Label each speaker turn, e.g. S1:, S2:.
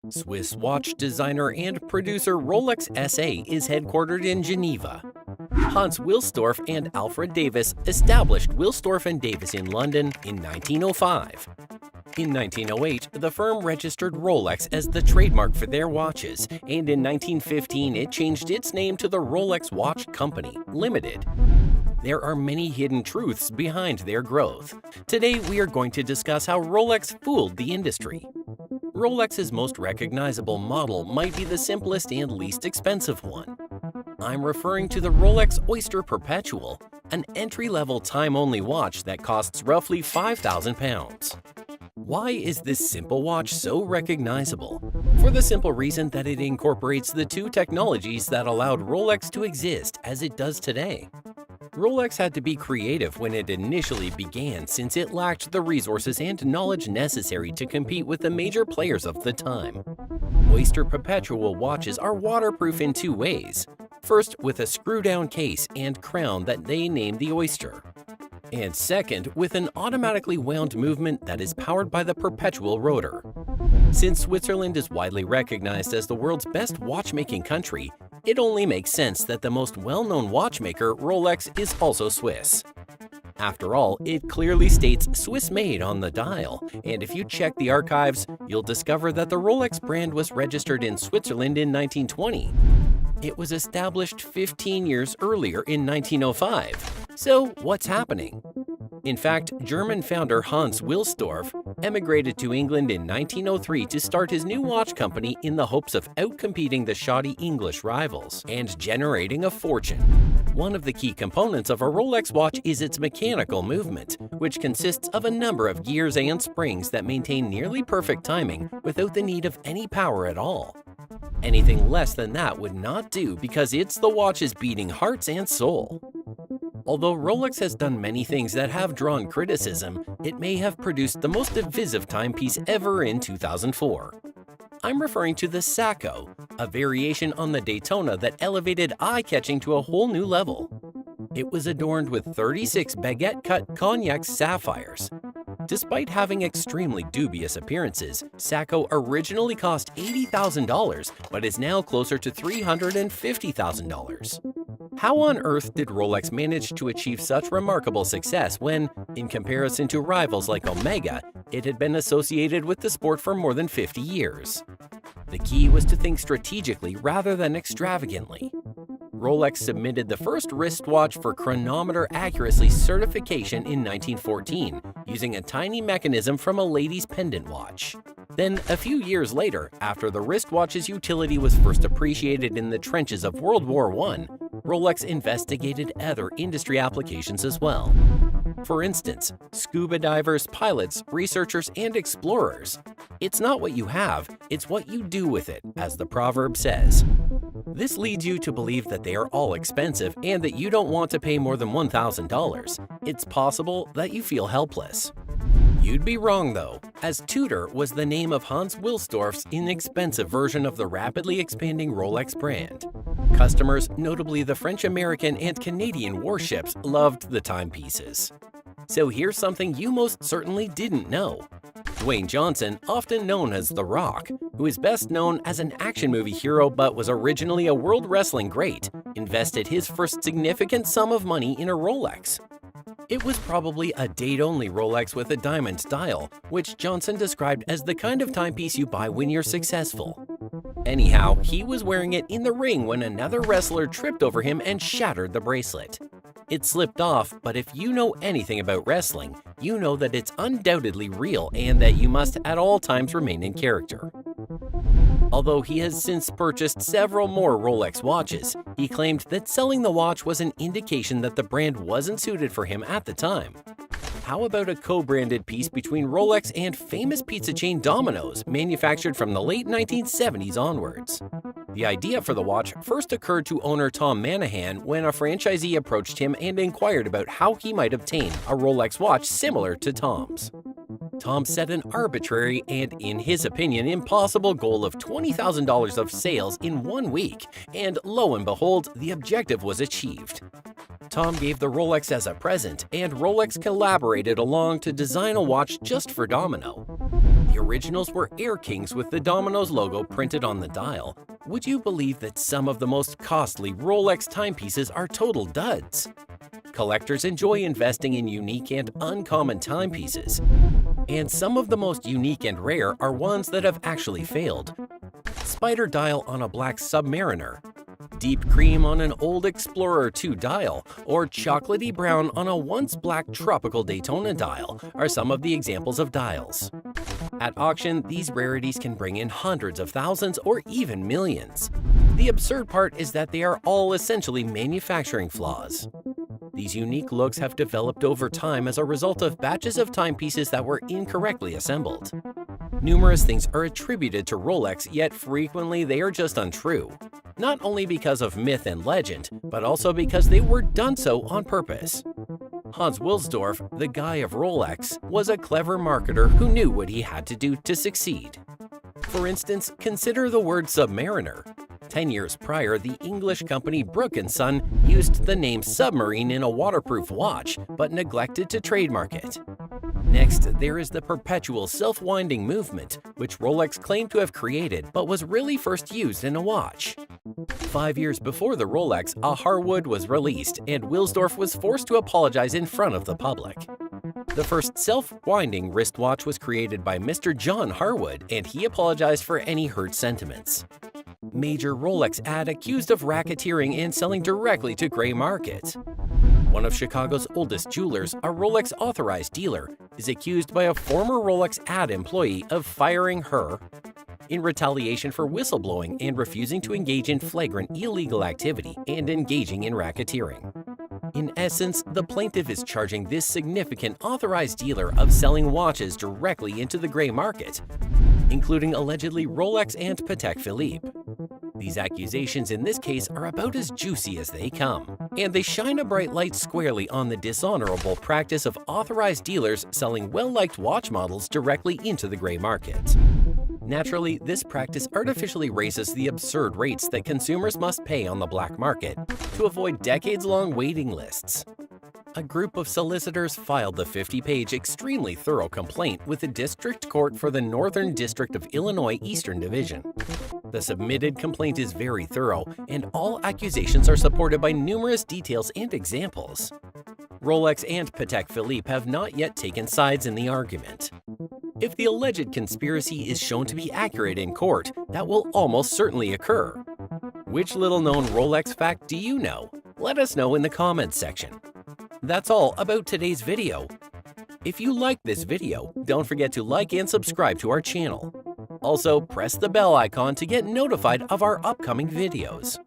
S1: Swiss watch designer and producer Rolex SA is headquartered in Geneva. Hans Wilsdorf and Alfred Davis established Wilsdorf and Davis in London in 1905. In 1908, the firm registered Rolex as the trademark for their watches, and in 1915 it changed its name to the Rolex Watch Company, Limited. There are many hidden truths behind their growth. Today we are going to discuss how Rolex fooled the industry. Rolex's most recognizable model might be the simplest and least expensive one. I'm referring to the Rolex Oyster Perpetual, an entry-level time-only watch that costs roughly £5,000. Why is this simple watch so recognizable? For the simple reason that it incorporates the two technologies that allowed Rolex to exist as it does today. Rolex had to be creative when it initially began since it lacked the resources and knowledge necessary to compete with the major players of the time. Oyster Perpetual watches are waterproof in two ways. First, with a screw-down case and crown that they named the Oyster. And second, with an automatically wound movement that is powered by the perpetual rotor. Since Switzerland is widely recognized as the world's best watchmaking country, it only makes sense that the most well-known watchmaker, Rolex, is also Swiss. After all, it clearly states Swiss-made on the dial, and if you check the archives, you'll discover that the Rolex brand was registered in Switzerland in 1920. It was established 15 years earlier in 1905. So what's happening? In fact, German founder Hans Wilsdorf emigrated to England in 1903 to start his new watch company in the hopes of outcompeting the shoddy English rivals and generating a fortune. One of the key components of a Rolex watch is its mechanical movement, which consists of a number of gears and springs that maintain nearly perfect timing without the need of any power at all. Anything less than that would not do because it's the watch's beating hearts and soul. Although Rolex has done many things that have drawn criticism, it may have produced the most divisive timepiece ever in 2004. I'm referring to the Sacco, a variation on the Daytona that elevated eye-catching to a whole new level. It was adorned with 36 baguette-cut cognac sapphires. Despite having extremely dubious appearances, Sacco originally cost $80,000 but is now closer to $350,000. How on earth did Rolex manage to achieve such remarkable success when, in comparison to rivals like Omega, it had been associated with the sport for more than 50 years? The key was to think strategically rather than extravagantly. Rolex submitted the first wristwatch for chronometer accuracy certification in 1914, using a tiny mechanism from a lady's pendant watch. Then, a few years later, after the wristwatch's utility was first appreciated in the trenches of World War I, Rolex investigated other industry applications as well. For instance, scuba divers, pilots, researchers, and explorers. It's not what you have, it's what you do with it, as the proverb says. This leads you to believe that they are all expensive and that you don't want to pay more than $1,000. It's possible that you feel helpless. You'd be wrong though, as Tudor was the name of Hans Wilsdorf's inexpensive version of the rapidly expanding Rolex brand. Customers, notably the French-American and Canadian warships, loved the timepieces. So here's something you most certainly didn't know. Dwayne Johnson, often known as The Rock, who is best known as an action movie hero but was originally a world wrestling great, invested his first significant sum of money in a Rolex. It was probably a date-only Rolex with a diamond dial, which Johnson described as the kind of timepiece you buy when you're successful. Anyhow, he was wearing it in the ring when another wrestler tripped over him and shattered the bracelet. It slipped off, but if you know anything about wrestling, you know that it's undoubtedly real and that you must at all times remain in character. Although he has since purchased several more Rolex watches, he claimed that selling the watch was an indication that the brand wasn't suited for him at the time. How about a co-branded piece between Rolex and famous pizza chain Domino's, manufactured from the late 1970s onwards? The idea for the watch first occurred to owner Tom Manahan when a franchisee approached him and inquired about how he might obtain a Rolex watch similar to Tom's. Tom set an arbitrary and, in his opinion, impossible goal of $20,000 of sales in 1 week, and lo and behold, the objective was achieved. Tom gave the Rolex as a present, and Rolex collaborated along to design a watch just for Domino. the originals were Air Kings with the Domino's logo printed on the dial, would you believe that some of the most costly Rolex timepieces are total duds? Collectors enjoy investing in unique and uncommon timepieces, and some of the most unique and rare are ones that have actually failed. Spider dial on a black Submariner, deep cream on an old Explorer 2 dial, or chocolatey brown on a once black tropical Daytona dial are some of the examples of dials. At auction, these rarities can bring in hundreds of thousands or even millions. The absurd part is that they are all essentially manufacturing flaws. These unique looks have developed over time as a result of batches of timepieces that were incorrectly assembled. Numerous things are attributed to Rolex, yet frequently they are just untrue. Not only because of myth and legend, but also because they were done so on purpose. Hans Wilsdorf, the guy of Rolex, was a clever marketer who knew what he had to do to succeed. For instance, consider the word Submariner. 10 years prior, the English company Brooke & Son used the name submarine in a waterproof watch, but neglected to trademark it. Next, there is the perpetual self-winding movement, which Rolex claimed to have created but was really first used in a watch. 5 years before the Rolex, a Harwood was released, and Wilsdorf was forced to apologize in front of the public. The first self-winding wristwatch was created by Mr. John Harwood, and he apologized for any hurt sentiments. Major Rolex ad accused of racketeering and selling directly to gray market. One of Chicago's oldest jewelers, a Rolex authorized dealer, is accused by a former Rolex ad employee of firing her in retaliation for whistleblowing and refusing to engage in flagrant illegal activity and engaging in racketeering. In essence, the plaintiff is charging this significant authorized dealer of selling watches directly into the gray market, including allegedly Rolex and Patek Philippe. These accusations in this case are about as juicy as they come, and they shine a bright light squarely on the dishonorable practice of authorized dealers selling well-liked watch models directly into the gray market. Naturally, this practice artificially raises the absurd rates that consumers must pay on the black market to avoid decades-long waiting lists. A group of solicitors filed the 50-page, extremely thorough complaint with the District Court for the Northern District of Illinois Eastern Division. The submitted complaint is very thorough, and all accusations are supported by numerous details and examples. Rolex and Patek Philippe have not yet taken sides in the argument. If the alleged conspiracy is shown to be accurate in court, that will almost certainly occur. Which little-known Rolex fact do you know? Let us know in the comments section. That's all about today's video. If you liked this video, don't forget to like and subscribe to our channel. Also, press the bell icon to get notified of our upcoming videos.